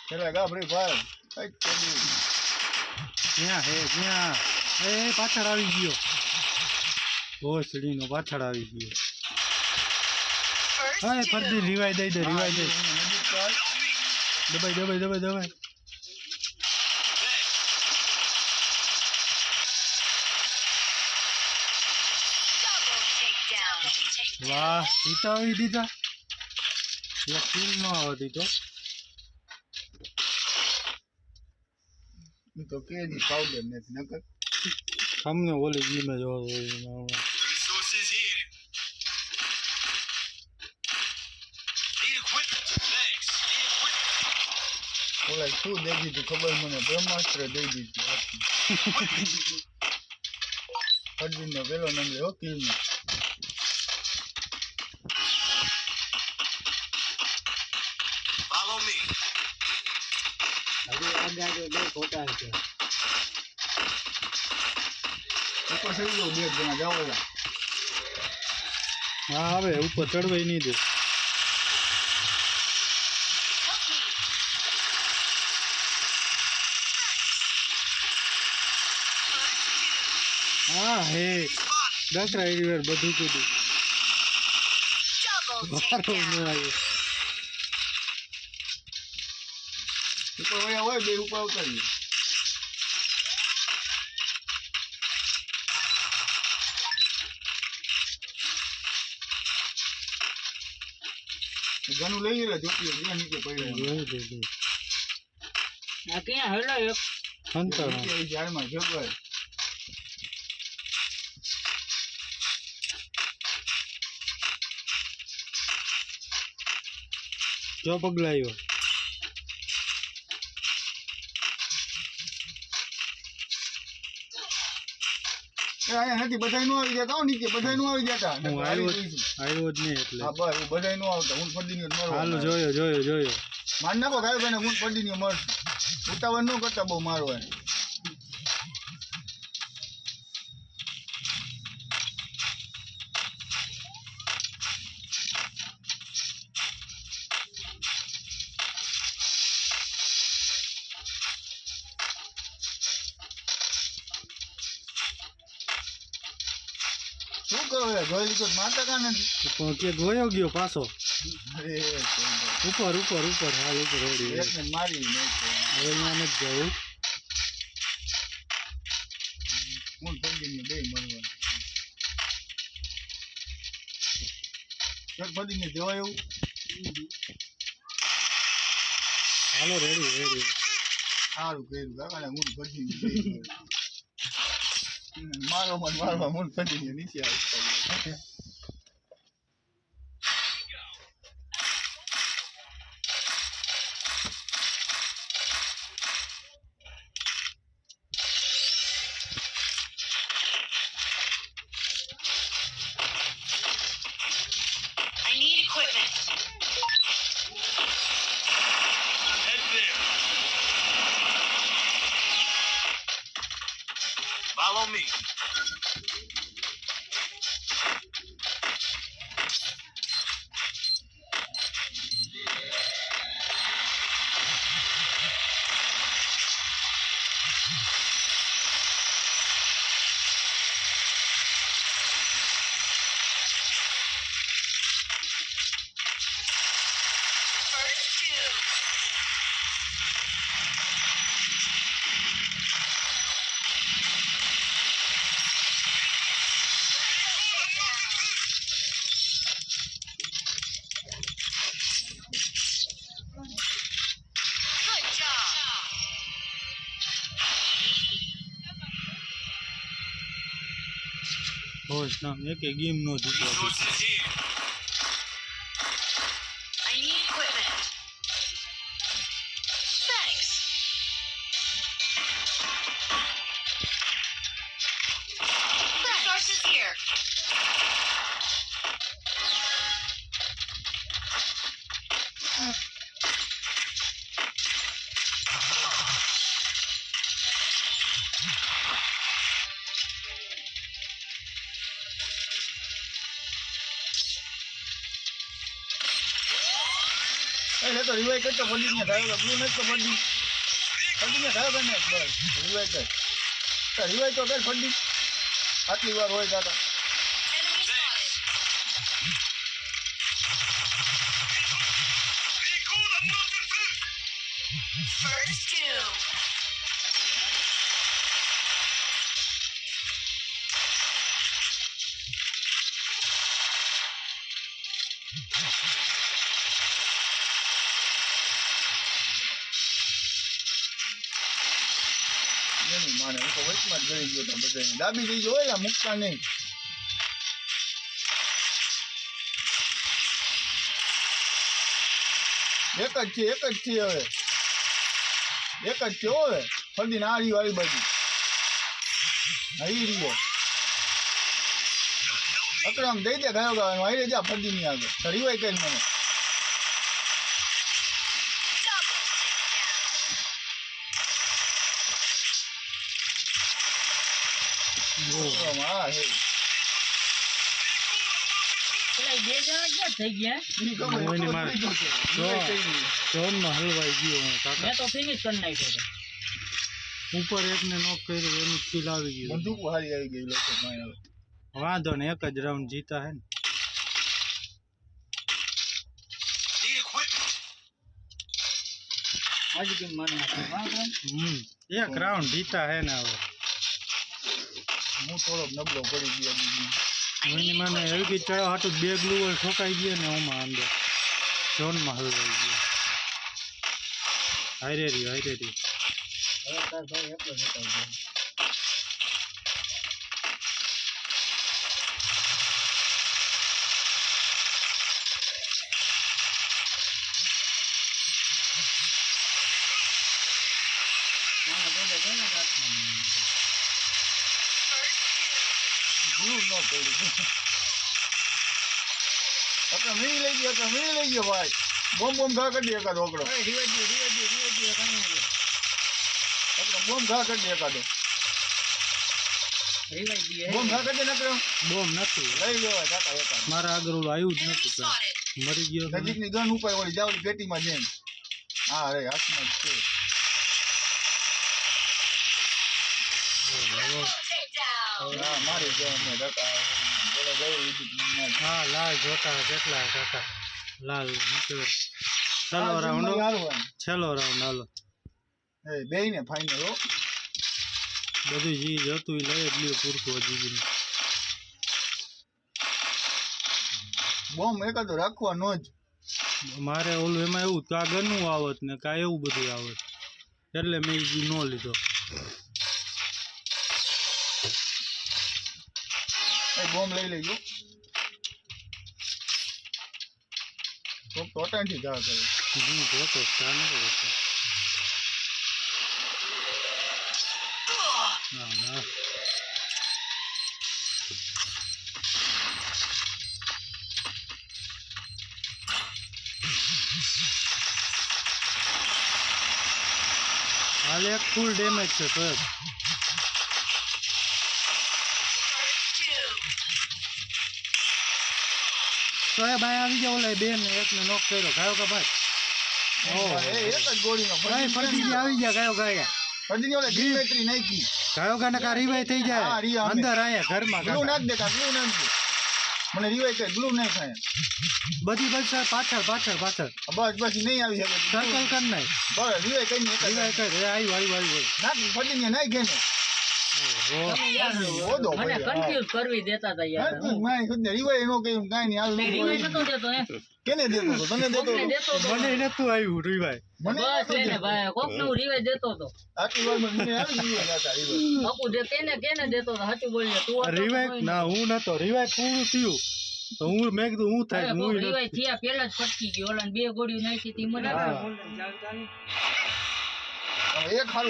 ચલેગા free fire કઈ કરી ક્યાં હે ક્યાં એ પાછળ આવી ગયો ભોસડીનો પાછળ આવી ગયો હા ફરજી રિવાઈ દઈ દે રિવાઈ દે દબાઈ દબાઈ દબાઈ દબાઈ વાહ જીતા આવી દીધા એક કિલ ન આવતી તો કે ની પાવડર નથી નકર સામને ઓલી ગીમે જો ઓલા શું દઈ દીધું ખબર મને બ્રહ્માસ્ત્ર દઈ દીધું અર્જુનનો પેલો નંબર હો કિલનો ઉપર ચડી જાવ બે જણા જાવ ઓલા હા હવે ઉપર ચડવાઈ નહીં દે હા હે દકરા એરીવેર બધું કીધું મારો ન આવ્યો ઉપર હોય બે ઉપર ઉતારી ગનું લઈ ગયેલા જોતી જ્યાં નીચે પડ્યા ક્યાં હેલો એક અંતર ઝાડમાં જગવાય જો પગલાયો અહીંયા નથી બધા નો આવી જતા નીચે બધા નો આવી જતા હું આવ્યો જ નહીં એટલે હા બસ બધા નો આવતા હું પડી ની મરો હાલો જોયો માર નાખો ગાયો ભાઈને હું પડી ની મર ઉતાવળ ન કરતા બહુ મારો એને શું કરો જોઈ લીધો માતા કા નથી કે ગયો ગયો પાછો અરે ઉપર હાલ ઉપર ઓડી એક ને મારી નહીં હવે અહીંયા નથી જવું હું પડી ની બે મરવા એક પડી ને જવાય એવું હાલો રેડી સારું કર્યું કાકા હું પડી ની મારવા હું પડી ની નીચે આવી I need equipment. Head there. Follow me. Good job. હોશ નામ એક ગેમ નો જીતો Resources here. I need equipment. Thanks. Resources here. તો રિવાઈ કરતો પડી ને થયો બ્લુ નથી તો પડી ને થયો કે ને બસ રિવાઈ કર તો રિવાઈ તો કર પડી આટલી વાર હોય કાકા Enemy spotted. First two. એની માને હું તો વચમાં જ ગઈ ગયો તો બધાને ડાબી થઈ ગયો હોય મૂકતા નહીં એક જ છે હવે એક જ છે હવે ફરતી નારી વાળી બાજુ હરી રહ્યો અકરમ દઈ દે ગયો ગાવાનું હારી જા ફરતી ની આગળ તો રિવાઈ કરી મને અકરમ, હા હે પેલા બે જણા ક્યાં થઈ ગયા? ઈ ખબર હું એની માર- થઈ ગયું છે. રિવાઈ થઈ ગઈ. ઝોનમાં હલવાઈ ગયો હું કાકા મેં તો ફિનિશ કરી નાખ્યો હતો. ઉપર એકને નોક કર્યો એનું ફીલ આવી ગયું બંદૂક હારી આવી ગઈ લોકો પાસે હવે. વાંધો ને એક જ રાઉન્ડ જીતા હે ને Need equipment. હજી કેમ મારી નાખ્યો? વાંધો નહીં. એક રાઉન્ડ જીતા હે ને હવે હું થોડોક નબળો પડી ગયો બીજી એની મને એલકી ચડવા હાટું બે ગ્લુવર ઠોકાઈ ગયા ને ઓમાં અંદર ઝોનમાં હલવાઈ ગયો હારે રહ્યો હવે તાર ભાઈ એકલો જ હતો. ભૂલ ન પડી આપણે મીણી લઈ ગયો ભાઈ બોમ્બ ઘા કરી દે એકાદો ઓકડો રિવાઈ દો, કાંઈ નહીં. આપણે બોમ્બ ઘા કરી દે એકાદો રિવાઈ દઈએ. બોમ્બ ઘા કરી દે નકરો બોમ નથી લઈ લેવાય કાકા એકાદો મારા આગળ ઓલું આવ્યું જ Enemy નતું કાંઈ. spotted. મરી ગયો તો ને. નજીકની ગન ઉપર વળી જાવલી પેટીમાં જેમ હા રે હાથમાં જ છે ઓહો. Takedown. હા મારી જેમ ને કાકા બોલો ગયો ઈ હા લાલ જોતા કેટલા કાકા લાલ નીકળે. છેલ્લો રાઉન્ડ હો. હારવાનું છેલ્લો રાઉન્ડ હાલો એ બેયને ફાઇનલ હો બધું જી જતું એ લઈ જ લ્યો પૂરતું હજી બોમ્બ એકાદો રાખવાનો જ મારે ઓલું એમાં એવું કા ગનું આવત ને કા એવું બધું આવત એટલે મેં ઈ ન લીધો એ બોમ્બ લઈ લેજો તો ટોટાથી જા કરે હું જોતો ચા નતો કરતો ના ના હાલ એક ફૂલ ડેમેજ છે તો Two. સોયા ભાઈ આવી ગયા ઓલા બેન ને એકને નોક કર્યો ગાયો કા ભાઈ ઓહો એ એક જ ગોળીનો ભાઈ ફરતી આવી ગયા ગાયો ગાયા ફરતી ઓલે ડિમેટ્રી નાખી ગાયો ગાને કા રિવાઈ થઈ હા, જાય રિયા અમે. અંદર આયા ઘરમાં ગ્લુ કાકા. નાખ દે કા ગ્લુ નાખ દે મને રિવાઈ કર ગ્લુ નાખ ખાય બધી બસ પાછળ પાછળ પાછળ બસ પછી નહીં આવી શકે સર્કલ કર નાખ બસ રિવાઈ કરીને એક જ રિવાઈ કર એ આવી નાખ ફરતી ને નાખ ને ઓહો તમે યાર ઓદો મને ભાઈ, હા. કન્ફ્યુઝ કરવી દેતા હતા યાર. તું માય ખુદ રિવાઈ નો કહ્યું કાઈ નહીં હાલ રિવાઈ નતો દેતો હે. કેને દેતો તો તને દેતો કોકને તો દેતો હતો. મને નતું આવ્યું રિવાઈ મને બસ નતો એને દેતો. ભાઈ કોકનું રિવાઈ દેતો હતો. આટલી વારમાં મને આવી રિવાઈ જાતા રિવાઈ બાપુ જે કેને દેતો હતો સાચું બોલ્યો તું હતો રિવાઈ કોઈ ના હું નતો રિવાઈ પૂરું થયું તો હું મેં કીધું હું થાય અરે હું કોક રિવાઈ થયા પેલા જ ફટકી ગયો ઓલા બે ગોળીઓ નાખી હતી મને હા. એક હાલ